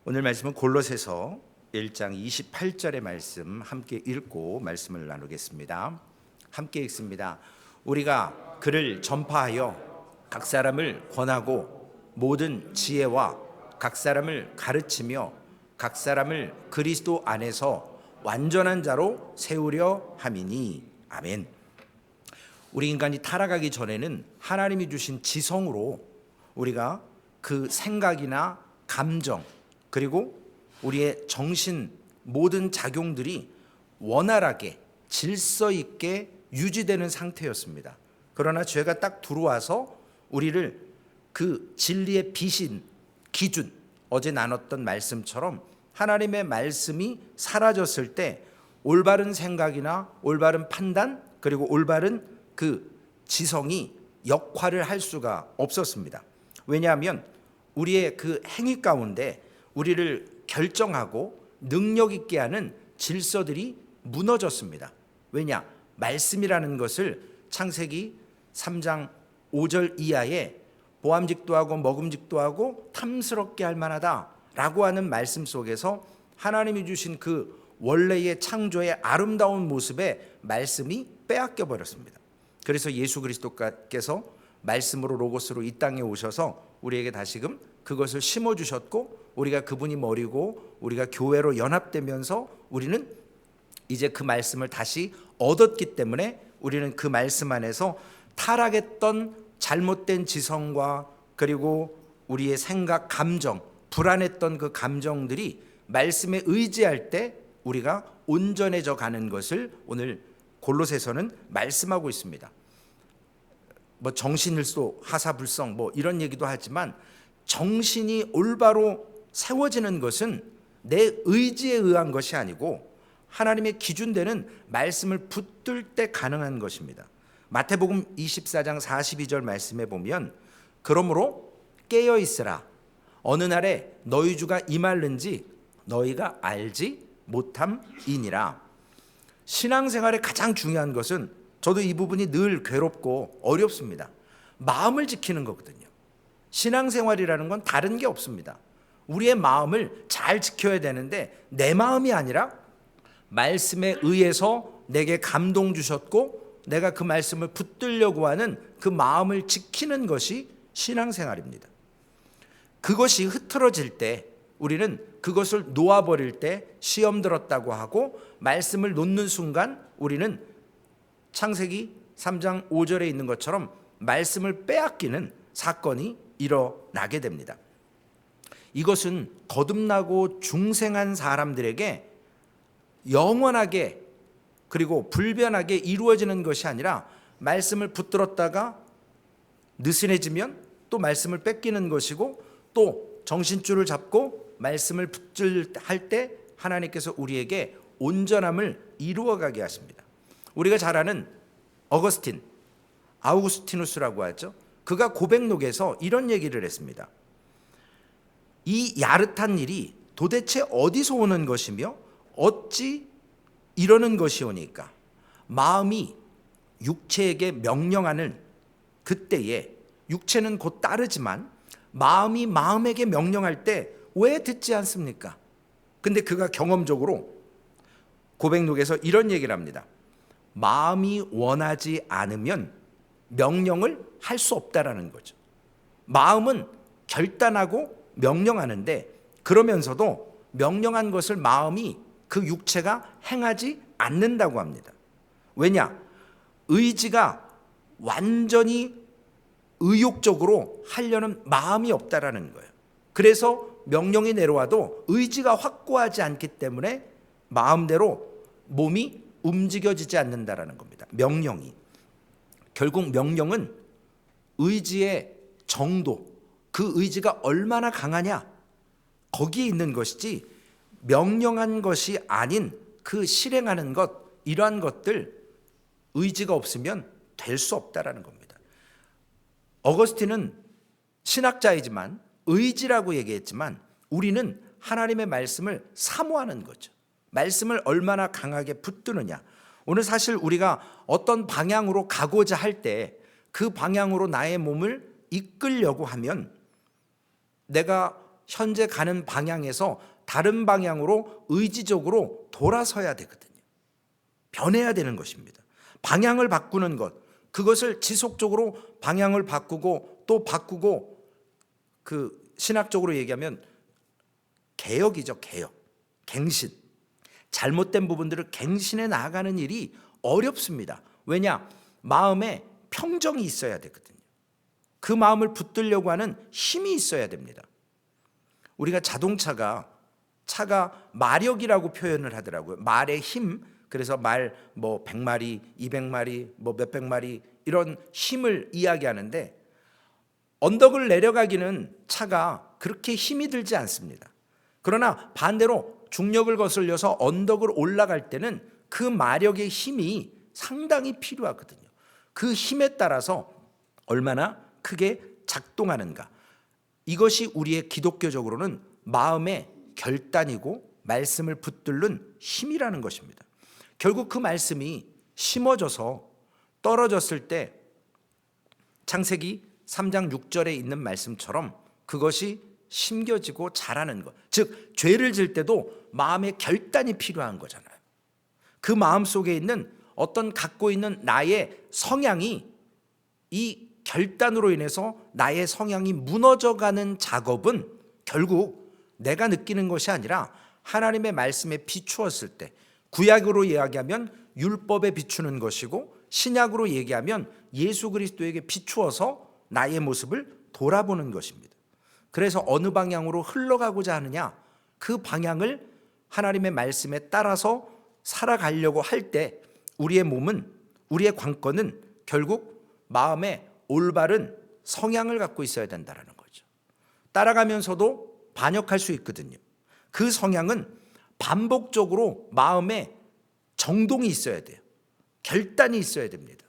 오늘 말씀은 골로새서 1장 28절의 말씀 함께 읽고 말씀을 나누겠습니다. 함께 읽습니다. 우리가 그를 전파하여 각 사람을 권하고 모든 지혜와 각 사람을 가르치며 각 사람을 그리스도 안에서 완전한 자로 세우려 함이니. 아멘. 우리 인간이 타락하기 전에는 하나님이 주신 지성으로 우리가 그 생각이나 감정 그리고 우리의 정신 모든 작용들이 원활하게 질서 있게 유지되는 상태였습니다. 그러나 죄가 딱 들어와서 우리를 그 진리의 빛인 기준, 어제 나눴던 말씀처럼 하나님의 말씀이 사라졌을 때 올바른 생각이나 올바른 판단 그리고 올바른 그 지성이 역할을 할 수가 없었습니다. 왜냐하면 우리의 그 행위 가운데 우리를 결정하고 능력 있게 하는 질서들이 무너졌습니다. 왜냐? 말씀이라는 것을 창세기 3장 5절 이하에 보암직도 하고 먹음직도 하고 탐스럽게 할 만하다라고 하는 말씀 속에서 하나님이 주신 그 원래의 창조의 아름다운 모습에 말씀이 빼앗겨 버렸습니다. 그래서 예수 그리스도께서 말씀으로 로고스로 이 땅에 오셔서 우리에게 다시금 그것을 심어주셨고 우리가 그분이 머리고 우리가 교회로 연합되면서 우리는 이제 그 말씀을 다시 얻었기 때문에 우리는 그 말씀 안에서 타락했던 잘못된 지성과 그리고 우리의 생각, 감정, 불안했던 그 감정들이 말씀에 의지할 때 우리가 온전해져 가는 것을 오늘 골로새서는 말씀하고 있습니다. 뭐 정신일소, 하사불성 뭐 이런 얘기도 하지만 정신이 올바로 세워지는 것은 내 의지에 의한 것이 아니고 하나님의 기준되는 말씀을 붙들 때 가능한 것입니다. 마태복음 24장 42절 말씀에 보면 그러므로 깨어 있으라 어느 날에 너희 주가 임할는지 너희가 알지 못함이니라. 신앙생활의 가장 중요한 것은 저도 이 부분이 늘 괴롭고 어렵습니다. 마음을 지키는 거거든요. 신앙생활이라는 건 다른 게 없습니다. 우리의 마음을 잘 지켜야 되는데 내 마음이 아니라 말씀에 의해서 내게 감동 주셨고 내가 그 말씀을 붙들려고 하는 그 마음을 지키는 것이 신앙생활입니다. 그것이 흐트러질 때 우리는 그것을 놓아버릴 때 시험 들었다고 하고 말씀을 놓는 순간 우리는 창세기 3장 5절에 있는 것처럼 말씀을 빼앗기는 사건이 일어나게 됩니다. 이것은 거듭나고 중생한 사람들에게 영원하게 그리고 불변하게 이루어지는 것이 아니라 말씀을 붙들었다가 느슨해지면 또 말씀을 뺏기는 것이고 또 정신줄을 잡고 말씀을 붙들할 때 하나님께서 우리에게 온전함을 이루어가게 하십니다. 우리가 잘 아는 어거스틴, 아우구스티누스라고 하죠. 그가 고백록에서 이런 얘기를 했습니다. 이 야릇한 일이 도대체 어디서 오는 것이며 어찌 이러는 것이오니까 마음이 육체에게 명령하는 그때에 육체는 곧 따르지만 마음이 마음에게 명령할 때 왜 듣지 않습니까? 근데 그가 경험적으로 고백록에서 이런 얘기를 합니다. 마음이 원하지 않으면 명령을 할 수 없다라는 거죠. 마음은 결단하고 명령하는데 그러면서도 명령한 것을 마음이 그 육체가 행하지 않는다고 합니다. 왜냐? 의지가 완전히 의욕적으로 하려는 마음이 없다라는 거예요. 그래서 명령이 내려와도 의지가 확고하지 않기 때문에 마음대로 몸이 움직여지지 않는다라는 겁니다. 명령이. 결국 명령은 의지의 정도, 그 의지가 얼마나 강하냐 거기에 있는 것이지 명령한 것이 아닌 그 실행하는 것 이러한 것들 의지가 없으면 될 수 없다라는 겁니다. 어거스틴은 신학자이지만 의지라고 얘기했지만 우리는 하나님의 말씀을 사모하는 거죠. 말씀을 얼마나 강하게 붙드느냐. 오늘 사실 우리가 어떤 방향으로 가고자 할 때 그 방향으로 나의 몸을 이끌려고 하면 내가 현재 가는 방향에서 다른 방향으로 의지적으로 돌아서야 되거든요. 변해야 되는 것입니다. 방향을 바꾸는 것, 그것을 지속적으로 방향을 바꾸고 또 바꾸고, 그 신학적으로 얘기하면 개혁이죠. 개혁, 갱신. 잘못된 부분들을 갱신해 나가는 일이 어렵습니다. 왜냐? 마음에 평정이 있어야 되거든요. 그 마음을 붙들려고 하는 힘이 있어야 됩니다. 우리가 차가 마력이라고 표현을 하더라고요. 말의 힘. 그래서 말 100마리, 200마리, 몇백 마리 이런 힘을 이야기하는데, 언덕을 내려가기는 차가 그렇게 힘이 들지 않습니다. 그러나 반대로 중력을 거슬려서 언덕을 올라갈 때는 그 마력의 힘이 상당히 필요하거든요. 그 힘에 따라서 얼마나 크게 작동하는가, 이것이 우리의 기독교적으로는 마음의 결단이고 말씀을 붙들는 힘이라는 것입니다. 결국 그 말씀이 심어져서 떨어졌을 때 창세기 3장 6절에 있는 말씀처럼 그것이 심겨지고 자라는 것, 즉 죄를 질 때도 마음의 결단이 필요한 거잖아요. 그 마음 속에 있는 어떤 갖고 있는 나의 성향이, 이 결단으로 인해서 나의 성향이 무너져가는 작업은 결국 내가 느끼는 것이 아니라 하나님의 말씀에 비추었을 때, 구약으로 이야기하면 율법에 비추는 것이고 신약으로 얘기하면 예수 그리스도에게 비추어서 나의 모습을 돌아보는 것입니다. 그래서 어느 방향으로 흘러가고자 하느냐, 그 방향을 하나님의 말씀에 따라서 살아가려고 할 때 우리의 몸은, 우리의 관건은 결국 마음에 올바른 성향을 갖고 있어야 된다는 거죠. 따라가면서도 반역할 수 있거든요. 그 성향은 반복적으로 마음에 정동이 있어야 돼요. 결단이 있어야 됩니다.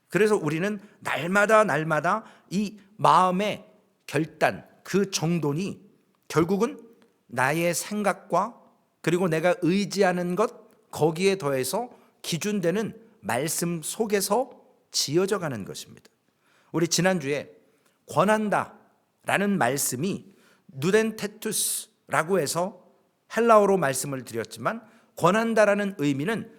그래서 우리는 날마다 이 마음의 결단, 그 정돈이 결국은 나의 생각과 그리고 내가 의지하는 것, 거기에 더해서 기준되는 말씀 속에서 지어져 가는 것입니다. 우리 지난주에 권한다 라는 말씀이 누덴테투스라고 해서 헬라어로 말씀을 드렸지만, 권한다라는 의미는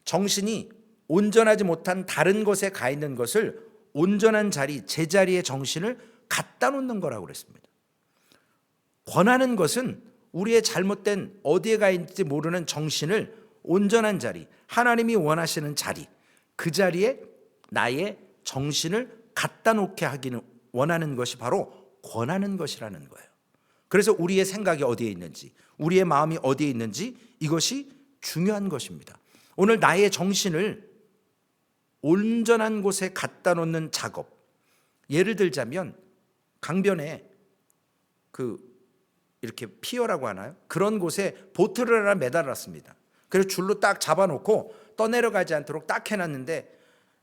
정신이 온전하지 못한 다른 것에 가 있는 것을 온전한 자리, 제자리에 정신을 갖다 놓는 거라고 그랬습니다. 권하는 것은 우리의 잘못된 어디에 가 있는지 모르는 정신을 온전한 자리, 하나님이 원하시는 자리, 그 자리에 나의 정신을 갖다 놓게 하기는 원하는 것이 바로 권하는 것이라는 거예요. 그래서 우리의 생각이 어디에 있는지, 우리의 마음이 어디에 있는지, 이것이 중요한 것입니다. 오늘 나의 정신을 온전한 곳에 갖다 놓는 작업, 예를 들자면 강변에 이렇게 피어라고 하나요? 그런 곳에 보트를 하나 매달았습니다. 그래서 줄로 딱 잡아놓고 떠내려가지 않도록 딱 해놨는데,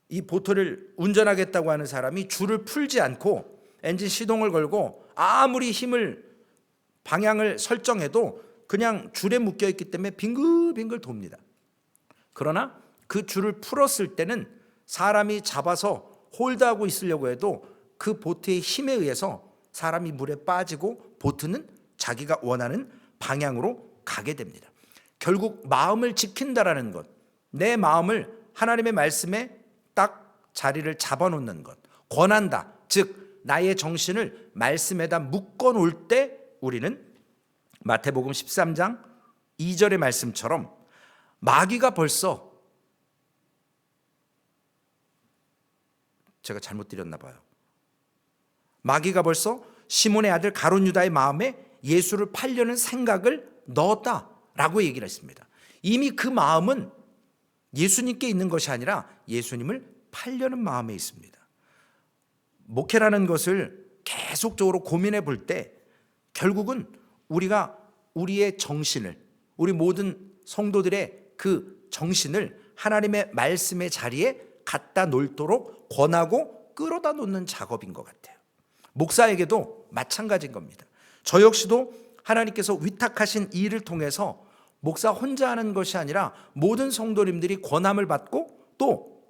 이 보트를 운전하겠다고 하는 사람이 줄을 풀지 않고 엔진 시동을 걸고 아무리 방향을 설정해도 그냥 줄에 묶여있기 때문에 빙글빙글 돕니다. 그러나 그 줄을 풀었을 때는 사람이 잡아서 홀드하고 있으려고 해도 그 보트의 힘에 의해서 사람이 물에 빠지고 보트는 자기가 원하는 방향으로 가게 됩니다. 결국 마음을 지킨다라는 것, 내 마음을 하나님의 말씀에 딱 자리를 잡아놓는 것, 권한다, 즉 나의 정신을 말씀에다 묶어놓을 때 우리는 마태복음 13장 2절의 말씀처럼 마귀가 벌써, 제가 잘못 드렸나 봐요. 마귀가 벌써 시몬의 아들 가룟 유다의 마음에 예수를 팔려는 생각을 넣었다라고 얘기를 했습니다. 이미 그 마음은 예수님께 있는 것이 아니라 예수님을 팔려는 마음에 있습니다. 목회라는 것을 계속적으로 고민해 볼 때 결국은 우리가 우리의 정신을, 우리 모든 성도들의 그 정신을 하나님의 말씀의 자리에 갖다 놓도록 권하고 끌어다 놓는 작업인 것 같아요. 목사에게도 마찬가지인 겁니다. 저 역시도 하나님께서 위탁하신 일을 통해서 목사 혼자 하는 것이 아니라 모든 성도님들이 권함을 받고 또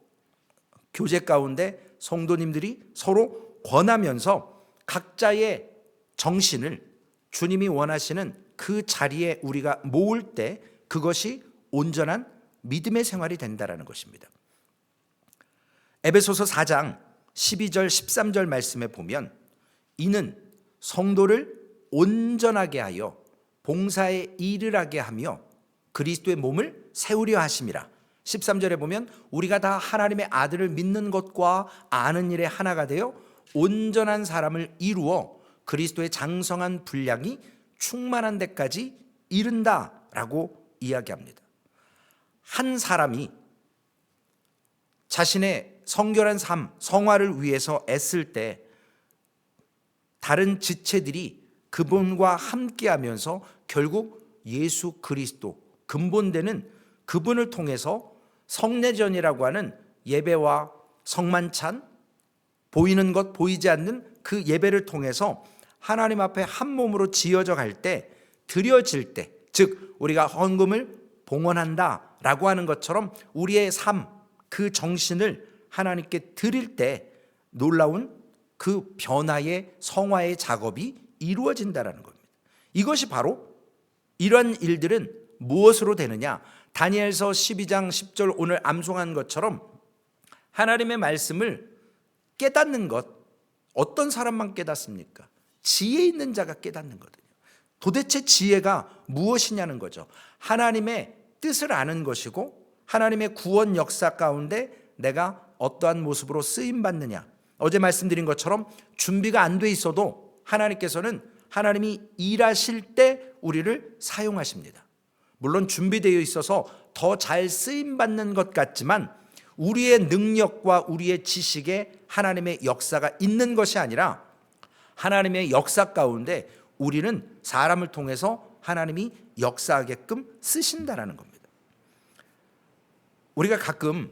교제 가운데 성도님들이 서로 권하면서 각자의 정신을 주님이 원하시는 그 자리에 우리가 모을 때 그것이 온전한 믿음의 생활이 된다는 것입니다. 에베소서 4장 12절 13절 말씀에 보면 이는 성도를 온전하게 하여 봉사에 이르게 하며 그리스도의 몸을 세우려 하심이라. 13절에 보면 우리가 다 하나님의 아들을 믿는 것과 아는 일에 하나가 되어 온전한 사람을 이루어 그리스도의 장성한 분량이 충만한 데까지 이른다라고 이야기합니다. 한 사람이 자신의 성결한 삶, 성화를 위해서 애쓸 때 다른 지체들이 그분과 함께하면서 결국 예수 그리스도 근본되는 그분을 통해서 성례전이라고 하는 예배와 성만찬, 보이는 것 보이지 않는 그 예배를 통해서 하나님 앞에 한 몸으로 지어져 갈 때, 드려질 때, 즉 우리가 헌금을 봉헌한다라고 하는 것처럼 우리의 삶, 그 정신을 하나님께 드릴 때 놀라운 그 변화의 성화의 작업이 이루어진다는 겁니다. 이것이 바로 이러한 일들은 무엇으로 되느냐? 다니엘서 12장 10절 오늘 암송한 것처럼 하나님의 말씀을 깨닫는 것, 어떤 사람만 깨닫습니까? 지혜 있는 자가 깨닫는 거거든요. 도대체 지혜가 무엇이냐는 거죠. 하나님의 뜻을 아는 것이고 하나님의 구원 역사 가운데 내가 어떠한 모습으로 쓰임받느냐. 어제 말씀드린 것처럼 준비가 안 돼 있어도 하나님께서는 하나님이 일하실 때 우리를 사용하십니다. 물론 준비되어 있어서 더 잘 쓰임받는 것 같지만 우리의 능력과 우리의 지식에 하나님의 역사가 있는 것이 아니라 하나님의 역사 가운데 우리는 사람을 통해서 하나님이 역사하게끔 쓰신다라는 겁니다. 우리가 가끔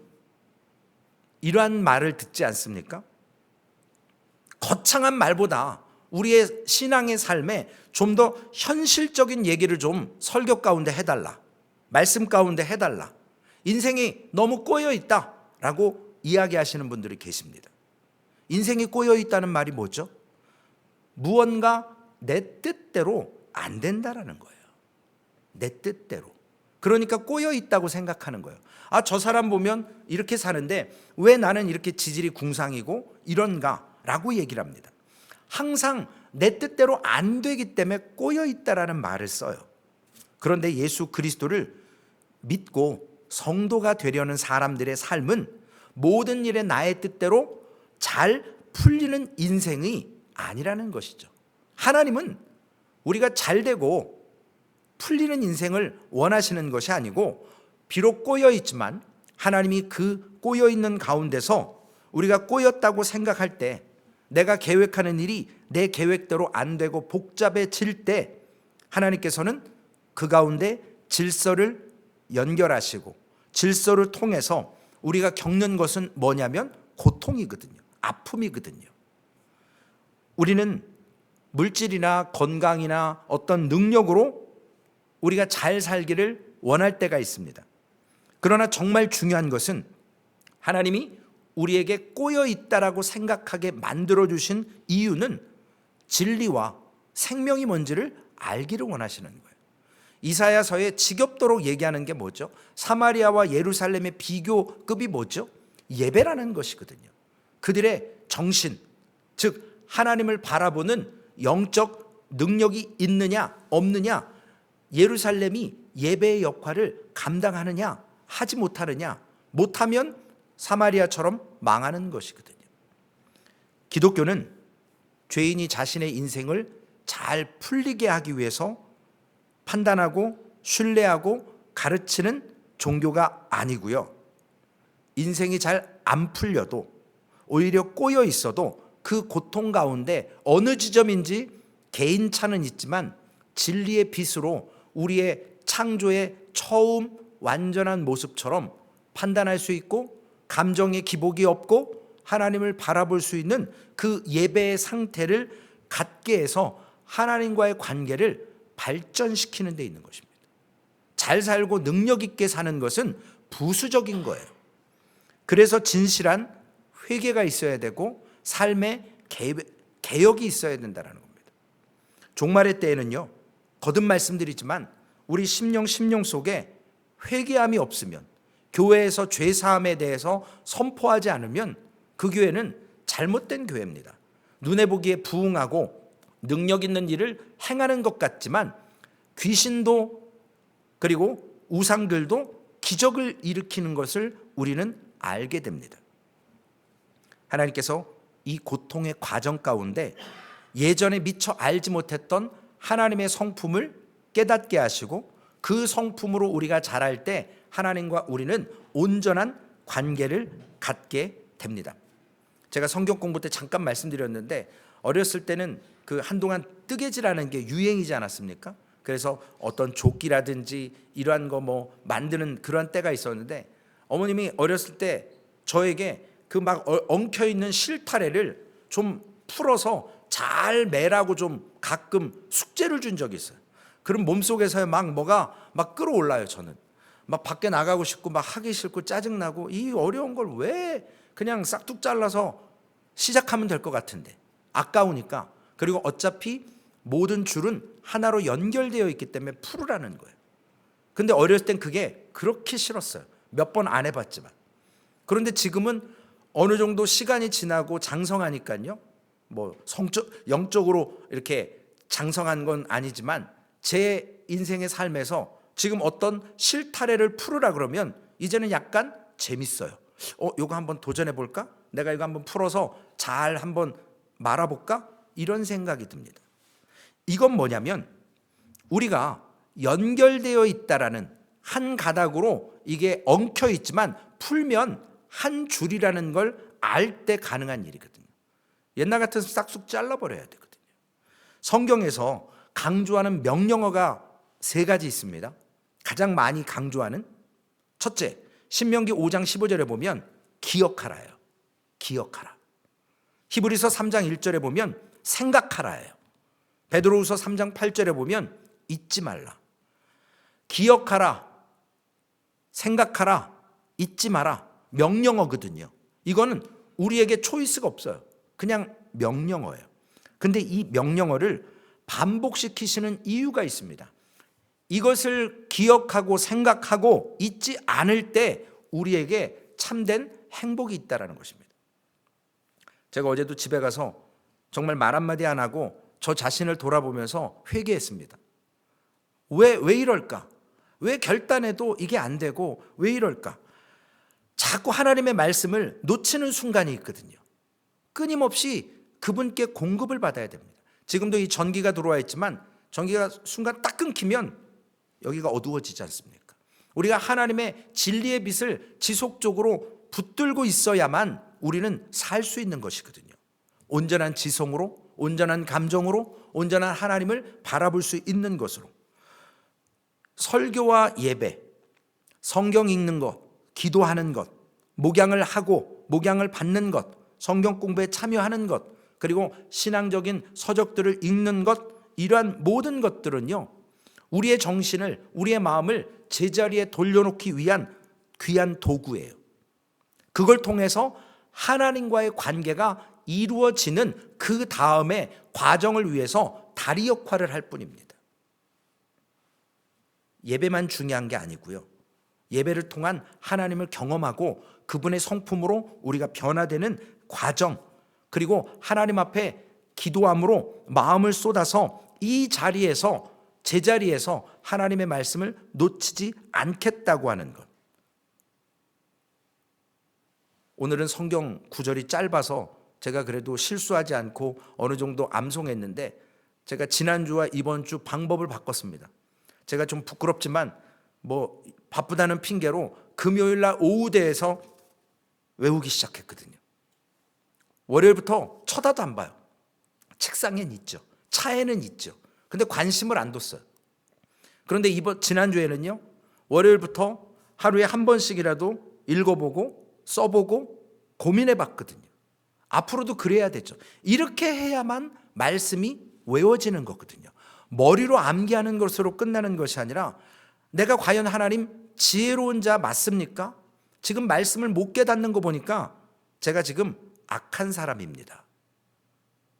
이러한 말을 듣지 않습니까? 거창한 말보다 우리의 신앙의 삶에 좀 더 현실적인 얘기를 좀 설교 가운데 해달라, 말씀 가운데 해달라, 인생이 너무 꼬여 있다라고 이야기하시는 분들이 계십니다. 인생이 꼬여 있다는 말이 뭐죠? 무언가 내 뜻대로 안 된다라는 거예요. 내 뜻대로. 그러니까 꼬여 있다고 생각하는 거예요. 아, 저 사람 보면 이렇게 사는데 왜 나는 이렇게 지질이 궁상이고 이런가? 라고 얘기를 합니다. 항상 내 뜻대로 안 되기 때문에 꼬여 있다라는 말을 써요. 그런데 예수 그리스도를 믿고 성도가 되려는 사람들의 삶은 모든 일에 나의 뜻대로 잘 풀리는 인생이 아니라는 것이죠. 하나님은 우리가 잘 되고 풀리는 인생을 원하시는 것이 아니고 비록 꼬여 있지만 하나님이 그 꼬여 있는 가운데서 우리가 꼬였다고 생각할 때 내가 계획하는 일이 내 계획대로 안 되고 복잡해질 때 하나님께서는 그 가운데 질서를 연결하시고 질서를 통해서 우리가 겪는 것은 뭐냐면 고통이거든요. 아픔이거든요. 우리는 물질이나 건강이나 어떤 능력으로 우리가 잘 살기를 원할 때가 있습니다. 그러나 정말 중요한 것은 하나님이 우리에게 꼬여 있다라고 생각하게 만들어주신 이유는 진리와 생명이 뭔지를 알기를 원하시는 거예요. 이사야서에 지겹도록 얘기하는 게 뭐죠? 사마리아와 예루살렘의 비교급이 뭐죠? 예배라는 것이거든요. 그들의 정신, 즉 하나님을 바라보는 영적 능력이 있느냐 없느냐, 예루살렘이 예배의 역할을 감당하느냐 하지 못하느냐, 못하면 사마리아처럼 망하는 것이거든요. 기독교는 죄인이 자신의 인생을 잘 풀리게 하기 위해서 판단하고 신뢰하고 가르치는 종교가 아니고요. 인생이 잘 안 풀려도 오히려 꼬여 있어도 그 고통 가운데 어느 지점인지 개인차는 있지만 진리의 빛으로 우리의 창조의 처음 완전한 모습처럼 판단할 수 있고 감정의 기복이 없고 하나님을 바라볼 수 있는 그 예배의 상태를 갖게 해서 하나님과의 관계를 발전시키는 데 있는 것입니다. 잘 살고 능력 있게 사는 것은 부수적인 거예요. 그래서 진실한 회개가 있어야 되고 삶의 개혁이 있어야 된다는 겁니다. 종말의 때에는요, 거듭 말씀드리지만 우리 심령 속에 회개함이 없으면, 교회에서 죄사함에 대해서 선포하지 않으면 그 교회는 잘못된 교회입니다. 눈에 보기에 부흥하고 능력 있는 일을 행하는 것 같지만 귀신도 그리고 우상들도 기적을 일으키는 것을 우리는 알게 됩니다. 하나님께서 이 고통의 과정 가운데 예전에 미처 알지 못했던 하나님의 성품을 깨닫게 하시고 그 성품으로 우리가 자랄 때 하나님과 우리는 온전한 관계를 갖게 됩니다. 제가 성경 공부 때 잠깐 말씀드렸는데 어렸을 때는 그 한동안 뜨개질하는 게 유행이지 않았습니까? 그래서 어떤 조끼라든지 이러한 거 뭐 만드는 그런 때가 있었는데 어머님이 어렸을 때 저에게 그 막 엉켜 있는 실타래를 좀 풀어서 잘 매라고 좀 가끔 숙제를 준 적이 있어요. 그럼 몸속에서 막 뭐가 막 끌어올라요. 저는 막 밖에 나가고 싶고 막 하기 싫고 짜증나고 이 어려운 걸 왜 그냥 싹둑 잘라서 시작하면 될 것 같은데 아까우니까. 그리고 어차피 모든 줄은 하나로 연결되어 있기 때문에 풀으라는 거예요. 근데 어렸을 땐 그게 그렇게 싫었어요. 몇 번 안 해봤지만. 그런데 지금은 어느 정도 시간이 지나고 장성하니까요, 뭐 영적으로 이렇게 장성한 건 아니지만 제 인생의 삶에서 지금 어떤 실타래를 풀으라 그러면 이제는 약간 재밌어요. 이거 한번 도전해 볼까? 내가 이거 한번 풀어서 잘 한번 말아볼까? 이런 생각이 듭니다. 이건 뭐냐면 우리가 연결되어 있다라는 한 가닥으로 이게 엉켜 있지만 풀면 한 줄이라는 걸 알 때 가능한 일이거든요. 옛날 같아서 싹둑 잘라버려야 되거든요. 성경에서 강조하는 명령어가 3가지 있습니다. 가장 많이 강조하는 첫째, 신명기 5장 15절에 보면 기억하라예요. 기억하라. 히브리서 3장 1절에 보면 생각하라예요. 베드로후서 3장 8절에 보면 잊지 말라. 기억하라, 생각하라, 잊지 마라. 명령어거든요. 이거는 우리에게 초이스가 없어요. 그냥 명령어예요. 근데 이 명령어를 반복시키시는 이유가 있습니다. 이것을 기억하고 생각하고 잊지 않을 때 우리에게 참된 행복이 있다는 것입니다. 제가 어제도 집에 가서 정말 말 한마디 안 하고 저 자신을 돌아보면서 회개했습니다. 왜 이럴까? 왜 결단해도 이게 안 되고 왜 이럴까? 자꾸 하나님의 말씀을 놓치는 순간이 있거든요. 끊임없이 그분께 공급을 받아야 됩니다. 지금도 이 전기가 들어와 있지만 전기가 순간 딱 끊기면 여기가 어두워지지 않습니까? 우리가 하나님의 진리의 빛을 지속적으로 붙들고 있어야만 우리는 살 수 있는 것이거든요. 온전한 지성으로, 온전한 감정으로, 온전한 하나님을 바라볼 수 있는 것으로. 설교와 예배, 성경 읽는 것, 기도하는 것, 목양을 하고 목양을 받는 것, 성경 공부에 참여하는 것, 그리고 신앙적인 서적들을 읽는 것, 이러한 모든 것들은요, 우리의 정신을, 우리의 마음을 제자리에 돌려놓기 위한 귀한 도구예요. 그걸 통해서 하나님과의 관계가 이루어지는 그 다음의 과정을 위해서 다리 역할을 할 뿐입니다. 예배만 중요한 게 아니고요, 예배를 통한 하나님을 경험하고 그분의 성품으로 우리가 변화되는 과정, 그리고 하나님 앞에 기도함으로 마음을 쏟아서 이 자리에서, 제자리에서 하나님의 말씀을 놓치지 않겠다고 하는 것. 오늘은 성경 구절이 짧아서 제가 그래도 실수하지 않고 어느 정도 암송했는데 제가 지난주와 이번 주 방법을 바꿨습니다. 제가 좀 부끄럽지만 뭐 바쁘다는 핑계로 금요일 날 오후대에서 외우기 시작했거든요. 월요일부터 쳐다도 안 봐요. 책상엔 있죠. 차에는 있죠. 근데 관심을 안 뒀어요. 그런데 지난주에는요, 월요일부터 하루에 한 번씩이라도 읽어보고 써보고 고민해 봤거든요. 앞으로도 그래야 되죠. 이렇게 해야만 말씀이 외워지는 거거든요. 머리로 암기하는 것으로 끝나는 것이 아니라 내가 과연 하나님 지혜로운 자 맞습니까? 지금 말씀을 못 깨닫는 거 보니까 제가 지금 악한 사람입니다.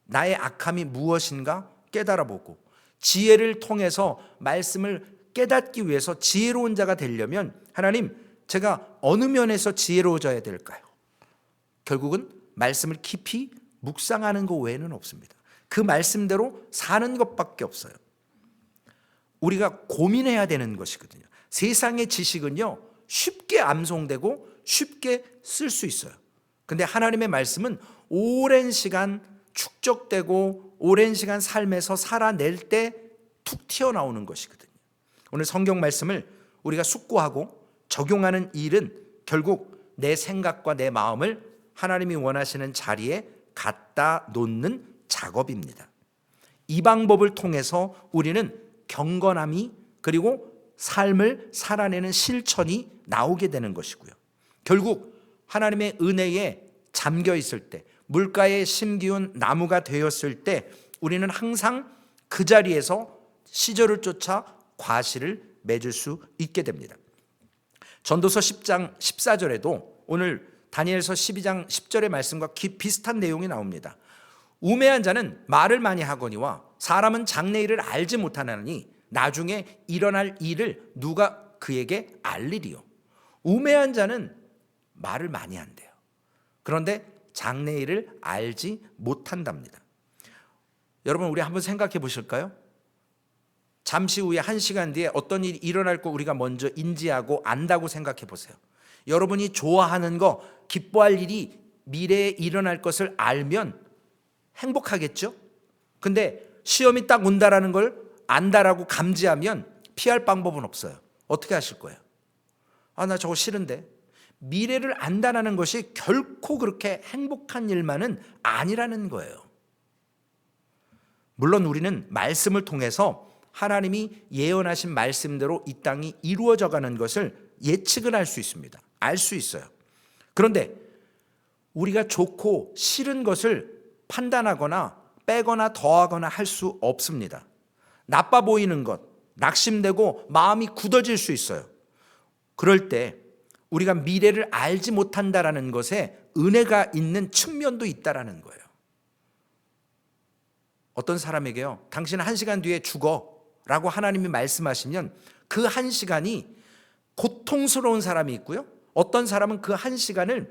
나의 악함이 무엇인가 깨달아보고 지혜를 통해서 말씀을 깨닫기 위해서 지혜로운 자가 되려면 하나님, 제가 어느 면에서 지혜로워져야 될까요? 결국은 말씀을 깊이 묵상하는 것 외에는 없습니다. 그 말씀대로 사는 것밖에 없어요. 우리가 고민해야 되는 것이거든요. 세상의 지식은요, 쉽게 암송되고 쉽게 쓸 수 있어요. 근데 하나님의 말씀은 오랜 시간 축적되고 오랜 시간 삶에서 살아낼 때 툭 튀어나오는 것이거든요. 오늘 성경 말씀을 우리가 숙고하고 적용하는 일은 결국 내 생각과 내 마음을 하나님이 원하시는 자리에 갖다 놓는 작업입니다. 이 방법을 통해서 우리는 경건함이, 그리고 삶을 살아내는 실천이 나오게 되는 것이고요. 결국 하나님의 은혜에 잠겨 있을 때, 물가에 심기운 나무가 되었을 때 우리는 항상 그 자리에서 시절을 쫓아 과실을 맺을 수 있게 됩니다. 전도서 10장 14절에도 오늘 다니엘서 12장 10절의 말씀과 비슷한 내용이 나옵니다. 우매한 자는 말을 많이 하거니와 사람은 장래일을 알지 못하나니 나중에 일어날 일을 누가 그에게 알리리요. 우매한 자는 말을 많이 한대요. 그런데 장래일을 알지 못한답니다. 여러분, 우리 한번 생각해 보실까요? 잠시 후에 1시간 뒤에 어떤 일이 일어날 거 우리가 먼저 인지하고 안다고 생각해 보세요. 여러분이 좋아하는 거, 기뻐할 일이 미래에 일어날 것을 알면 행복하겠죠? 근데 시험이 딱 온다라는 걸 안다라고 감지하면 피할 방법은 없어요. 어떻게 하실 거예요? 나 저거 싫은데. 미래를 안다라는 것이 결코 그렇게 행복한 일만은 아니라는 거예요. 물론 우리는 말씀을 통해서 하나님이 예언하신 말씀대로 이 땅이 이루어져 가는 것을 예측을 할 수 있습니다. 알 수 있어요. 그런데 우리가 좋고 싫은 것을 판단하거나 빼거나 더하거나 할 수 없습니다. 나빠 보이는 것, 낙심되고 마음이 굳어질 수 있어요. 그럴 때 우리가 미래를 알지 못한다라는 것에 은혜가 있는 측면도 있다라는 거예요. 어떤 사람에게요, 당신은 1시간 뒤에 죽어 라고 하나님이 말씀하시면 그 1시간이 고통스러운 사람이 있고요, 어떤 사람은 그 1시간을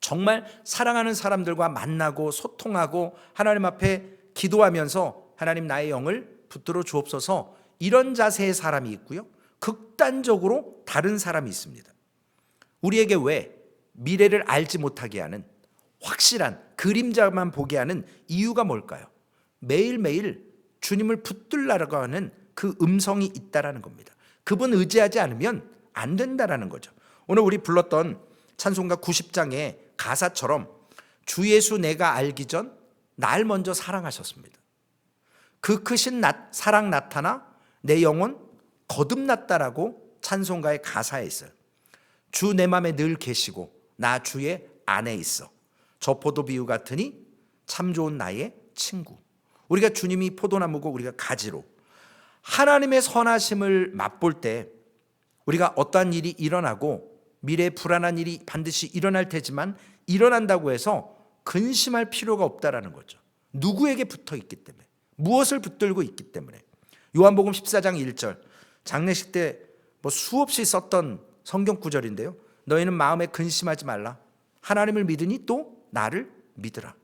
정말 사랑하는 사람들과 만나고 소통하고 하나님 앞에 기도하면서 하나님, 나의 영을 붙들어 주옵소서, 이런 자세의 사람이 있고요, 극단적으로 다른 사람이 있습니다. 우리에게 왜 미래를 알지 못하게 하는, 확실한 그림자만 보게 하는 이유가 뭘까요? 매일매일 주님을 붙들라고 하는 그 음성이 있다라는 겁니다. 그분 의지하지 않으면 안 된다라는 거죠. 오늘 우리 불렀던 찬송가 90장의 가사처럼 주 예수 내가 알기 전 날 먼저 사랑하셨습니다. 그 크신 사랑 나타나 내 영혼 거듭났다라고 찬송가의 가사에 있어요. 주 내 맘에 늘 계시고 나 주의 안에 있어. 저 포도 비유 같으니 참 좋은 나의 친구. 우리가 주님이 포도나무고 우리가 가지로, 하나님의 선하심을 맛볼 때 우리가 어떠한 일이 일어나고 미래에 불안한 일이 반드시 일어날 테지만 일어난다고 해서 근심할 필요가 없다라는 거죠. 누구에게 붙어 있기 때문에, 무엇을 붙들고 있기 때문에. 요한복음 14장 1절, 장례식 때 수없이 썼던 성경 구절인데요, 너희는 마음에 근심하지 말라. 하나님을 믿으니 또 나를 믿으라.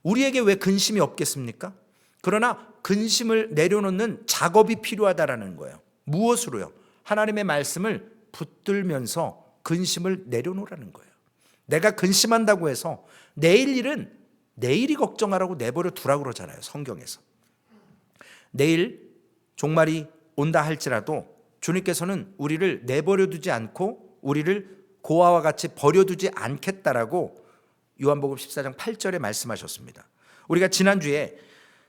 우리에게 왜 근심이 없겠습니까? 그러나 근심을 내려놓는 작업이 필요하다라는 거예요. 무엇으로요? 하나님의 말씀을 붙들면서 근심을 내려놓으라는 거예요. 내가 근심한다고 해서 내일 일은 내일이 걱정하라고 내버려 두라고 그러잖아요, 성경에서. 내일 종말이 온다 할지라도 주님께서는 우리를 내버려 두지 않고 우리를 고아와 같이 버려두지 않겠다라고 요한복음 14장 8절에 말씀하셨습니다. 우리가 지난주에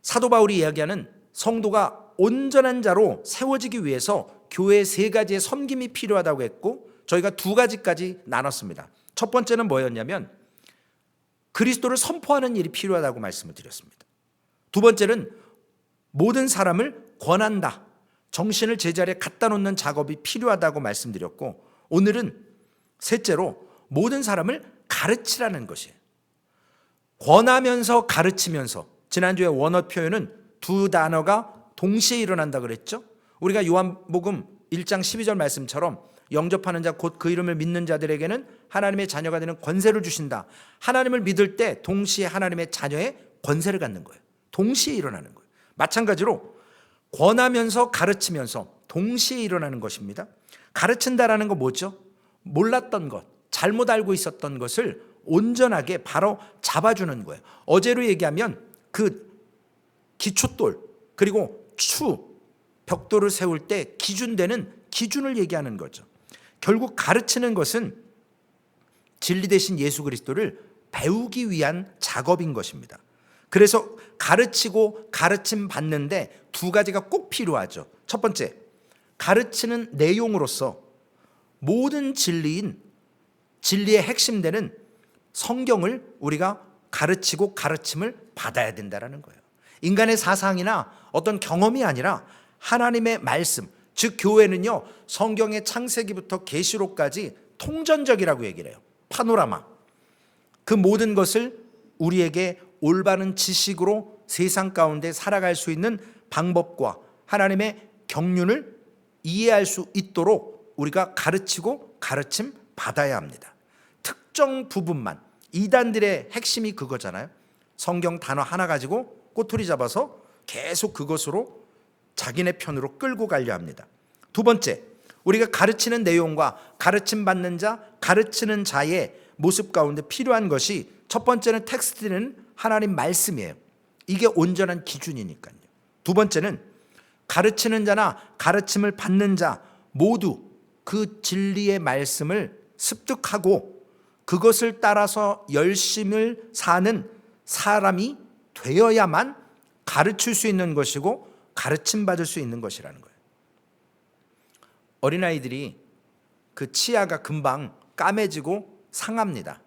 사도 바울이 이야기하는 성도가 온전한 자로 세워지기 위해서 교회의 3가지의 섬김이 필요하다고 했고, 저희가 2가지까지 나눴습니다. 첫 번째는 뭐였냐면 그리스도를 선포하는 일이 필요하다고 말씀을 드렸습니다. 두 번째는 모든 사람을 권한다, 정신을 제자리에 갖다 놓는 작업이 필요하다고 말씀드렸고, 오늘은 셋째로 모든 사람을 가르치라는 것이에요. 권하면서 가르치면서. 지난주에 원어 표현은 2 단어가 동시에 일어난다 그랬죠? 우리가 요한복음 1장 12절 말씀처럼 영접하는 자 곧 그 이름을 믿는 자들에게는 하나님의 자녀가 되는 권세를 주신다. 하나님을 믿을 때 동시에 하나님의 자녀의 권세를 갖는 거예요. 동시에 일어나는 거예요. 마찬가지로 권하면서 가르치면서 동시에 일어나는 것입니다. 가르친다라는 건 뭐죠? 몰랐던 것, 잘못 알고 있었던 것을 온전하게 바로 잡아주는 거예요. 어제로 얘기하면 그 기초돌 그리고 벽돌을 세울 때 기준되는 기준을 얘기하는 거죠. 결국 가르치는 것은 진리 대신 예수 그리스도를 배우기 위한 작업인 것입니다. 그래서 가르치고 가르침 받는데 두 가지가 꼭 필요하죠. 첫 번째, 가르치는 내용으로서 모든 진리의 핵심되는 성경을 우리가 가르치고 가르침을 받아야 된다는 거예요. 인간의 사상이나 어떤 경험이 아니라 하나님의 말씀, 즉 교회는요, 성경의 창세기부터 계시록까지 통전적이라고 얘기를 해요. 파노라마. 그 모든 것을 우리에게 올바른 지식으로 세상 가운데 살아갈 수 있는 방법과 하나님의 경륜을 이해할 수 있도록 우리가 가르치고 가르침 받아야 합니다. 특정 부분만, 이단들의 핵심이 그거잖아요. 성경 단어 하나 가지고 꼬투리 잡아서 계속 그것으로 자기네 편으로 끌고 가려 합니다. 두 번째, 우리가 가르치는 내용과 가르침 받는 자, 가르치는 자의 모습 가운데 필요한 것이 첫 번째는 텍스트는 하나님 말씀이에요. 이게 온전한 기준이니까요. 두 번째는 가르치는 자나 가르침을 받는 자 모두 그 진리의 말씀을 습득하고 그것을 따라서 열심을 사는 사람이 되어야만 가르칠 수 있는 것이고 가르침 받을 수 있는 것이라는 거예요. 어린아이들이 그 치아가 금방 까매지고 상합니다.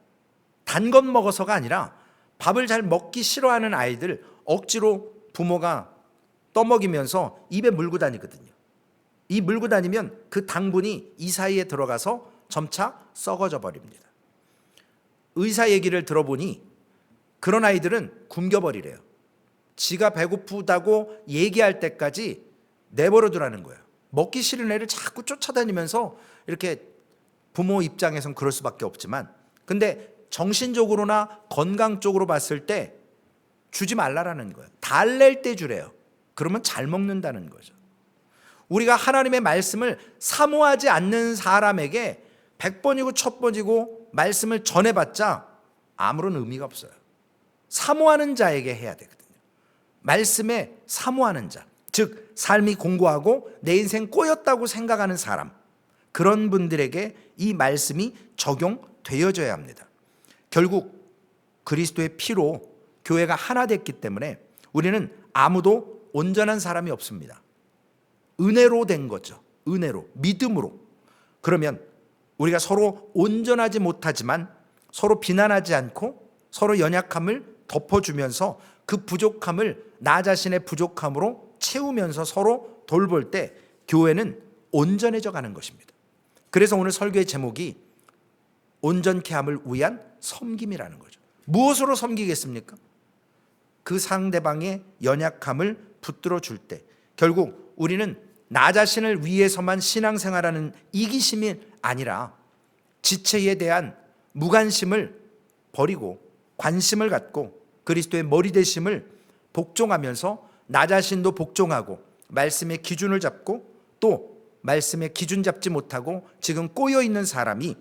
단 것 먹어서가 아니라 밥을 잘 먹기 싫어하는 아이들 억지로 부모가 떠먹이면서 입에 물고 다니거든요. 이 물고 다니면 그 당분이 이 사이에 들어가서 점차 썩어져 버립니다. 의사 얘기를 들어보니 그런 아이들은 굶겨버리래요. 지가 배고프다고 얘기할 때까지 내버려 두라는 거예요. 먹기 싫은 애를 자꾸 쫓아다니면서 이렇게 부모 입장에선 그럴 수밖에 없지만, 근데 정신적으로나 건강 쪽으로 봤을 때 주지 말라라는 거예요. 달랠 때 주래요. 그러면 잘 먹는다는 거죠. 우리가 하나님의 말씀을 사모하지 않는 사람에게 100번이고 1000번이고 말씀을 전해봤자 아무런 의미가 없어요. 사모하는 자에게 해야 되거든요. 말씀에 사모하는 자, 즉 삶이 공고하고 내 인생 꼬였다고 생각하는 사람, 그런 분들에게 이 말씀이 적용되어져야 합니다. 결국 그리스도의 피로 교회가 하나 됐기 때문에 우리는 아무도 온전한 사람이 없습니다. 은혜로 된 거죠. 은혜로, 믿음으로. 그러면 우리가 서로 온전하지 못하지만 서로 비난하지 않고 서로 연약함을 덮어주면서 그 부족함을 나 자신의 부족함으로 채우면서 서로 돌볼 때 교회는 온전해져 가는 것입니다. 그래서 오늘 설교의 제목이 온전케 함을 위한 섬김이라는 거죠. 무엇으로 섬기겠습니까? 그 상대방의 연약함을 붙들어 줄 때 결국 우리는 나 자신을 위해서만 신앙생활하는 이기심이 아니라 지체에 대한 무관심을 버리고 관심을 갖고 그리스도의 머리 되심을 복종하면서 나 자신도 복종하고 말씀의 기준을 잡고 또 말씀의 기준 잡지 못하고 지금 꼬여 있는 사람이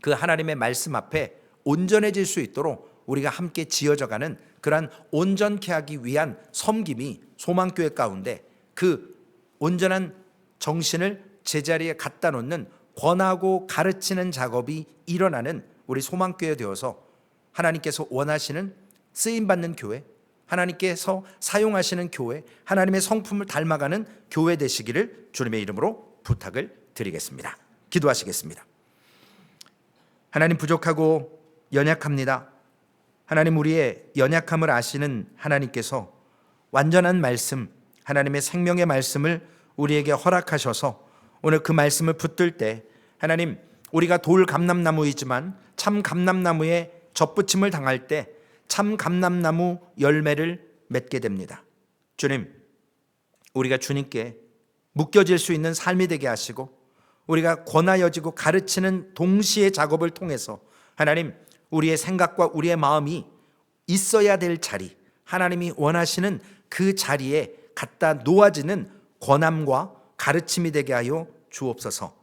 그 하나님의 말씀 앞에 온전해질 수 있도록 우리가 함께 지어져가는 그러한 온전케 하기 위한 섬김이 소망교회 가운데 그 온전한 정신을 제자리에 갖다 놓는 권하고 가르치는 작업이 일어나는 우리 소망교회 되어서 하나님께서 원하시는 쓰임받는 교회, 하나님께서 사용하시는 교회, 하나님의 성품을 닮아가는 교회 되시기를 주님의 이름으로 부탁을 드리겠습니다. 기도하시겠습니다. 하나님, 부족하고 연약합니다. 하나님, 우리의 연약함을 아시는 하나님께서 완전한 말씀, 하나님의 생명의 말씀을 우리에게 허락하셔서 오늘 그 말씀을 붙들 때 하나님, 우리가 돌 감람나무이지만 참 감람나무에 접붙임을 당할 때 참 감람나무 열매를 맺게 됩니다. 주님, 우리가 주님께 묶여질 수 있는 삶이 되게 하시고, 우리가 권하여지고 가르치는 동시에 작업을 통해서 하나님, 우리의 생각과 우리의 마음이 있어야 될 자리, 하나님이 원하시는 그 자리에 갖다 놓아지는 권함과 가르침이 되게 하여 주옵소서.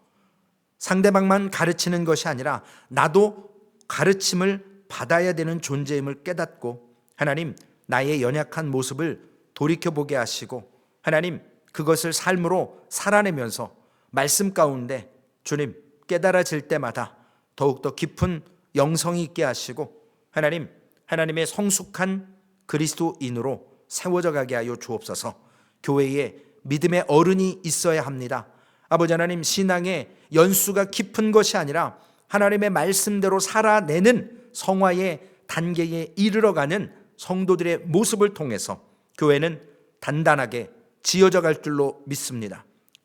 상대방만 가르치는 것이 아니라 나도 가르침을 받아야 되는 존재임을 깨닫고, 하나님, 나의 연약한 모습을 돌이켜보게 하시고, 하나님, 그것을 삶으로 살아내면서 말씀 가운데 주님 깨달아질 때마다 더욱더 깊은 영성이 있게 하시고, 하나님, 하나님의 성숙한 그리스도인으로 세워져 가게 하여 주옵소서. 교회에 믿음의 어른이 있어야 합니다. 아버지 하나님, 신앙의 연수가 깊은 것이 아니라 하나님의 말씀대로 살아내는 성화의 단계에 이르러가는 성도들의 모습을 통해서 교회는 단단하게 지어져 갈 줄로 믿습니다.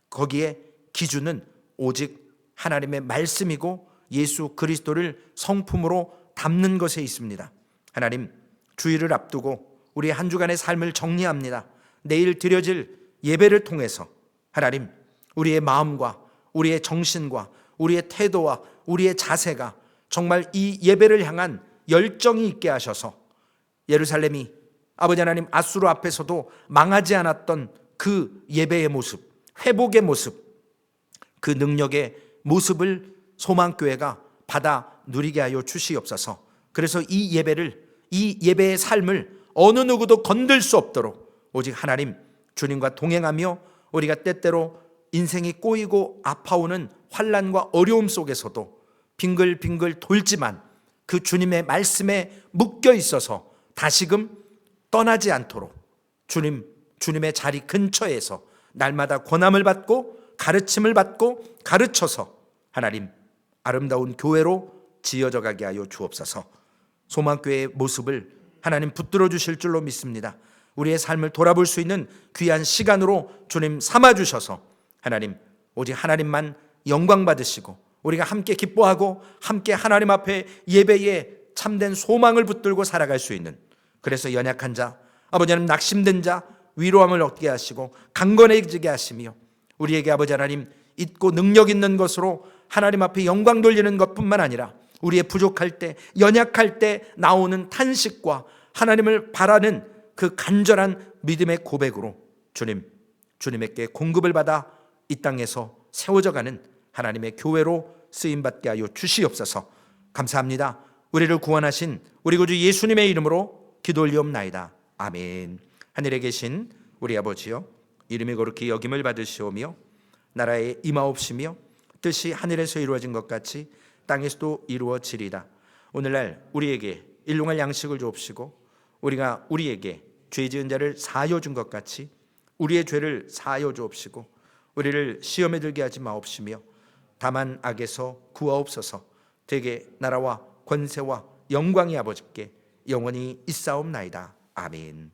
거기에 기준은 오직 하나님의 말씀이고 예수 그리스도를 성품으로 담는 것에 있습니다. 하나님, 주일을 앞두고 우리 한 주간의 삶을 정리합니다. 내일 드려질 예배를 통해서 하나님, 우리의 마음과 우리의 정신과 우리의 태도와 우리의 자세가 정말 이 예배를 향한 열정이 있게 하셔서 예루살렘이 아버지 하나님 앗수르 앞에서도 망하지 않았던 그 예배의 모습, 회복의 모습, 그 능력의 모습을 소망교회가 받아 누리게 하여 주시옵소서. 그래서 이 예배의 삶을 어느 누구도 건들 수 없도록 오직 하나님 주님과 동행하며, 우리가 때때로 인생이 꼬이고 아파오는 환난과 어려움 속에서도 빙글빙글 돌지만 그 주님의 말씀에 묶여 있어서 다시금 떠나지 않도록 주님의 자리 근처에서 날마다 권함을 받고 가르침을 받고 가르쳐서 하나님 아름다운 교회로 지어져 가게 하여 주옵소서. 소망교회의 모습을 하나님 붙들어 주실 줄로 믿습니다. 우리의 삶을 돌아볼 수 있는 귀한 시간으로 주님 삼아 주셔서 하나님, 오직 하나님만 영광 받으시고 우리가 함께 기뻐하고 함께 하나님 앞에 예배에 참된 소망을 붙들고 살아갈 수 있는, 그래서 연약한 자, 아버지 하나님 낙심된 자 위로함을 얻게 하시고 강건해지게 하시며, 우리에게 아버지 하나님 있고 능력 있는 것으로 하나님 앞에 영광 돌리는 것뿐만 아니라 우리의 부족할 때, 연약할 때 나오는 탄식과 하나님을 바라는 그 간절한 믿음의 고백으로 주님에게 공급을 받아 이 땅에서 세워져가는 하나님의 교회로 쓰임받게 하여 주시옵소서. 감사합니다. 우리를 구원하신 우리 구주 예수님의 이름으로 기도 올리옵나이다. 아멘. 하늘에 계신 우리 아버지여, 이름이 거룩히 여김을 받으시오며 나라에 임하옵시며 뜻이 하늘에서 이루어진 것 같이 땅에서도 이루어지리다. 오늘날 우리에게 일용할 양식을 주옵시고 우리가 우리에게 죄 지은 자를 사하여 준 것 같이 우리의 죄를 사하여 주옵시고 우리를 시험에 들게 하지 마옵시며 다만 악에서 구하옵소서. 대개 나라와 권세와 영광이 아버지께 영원히 있사옵나이다. 아멘.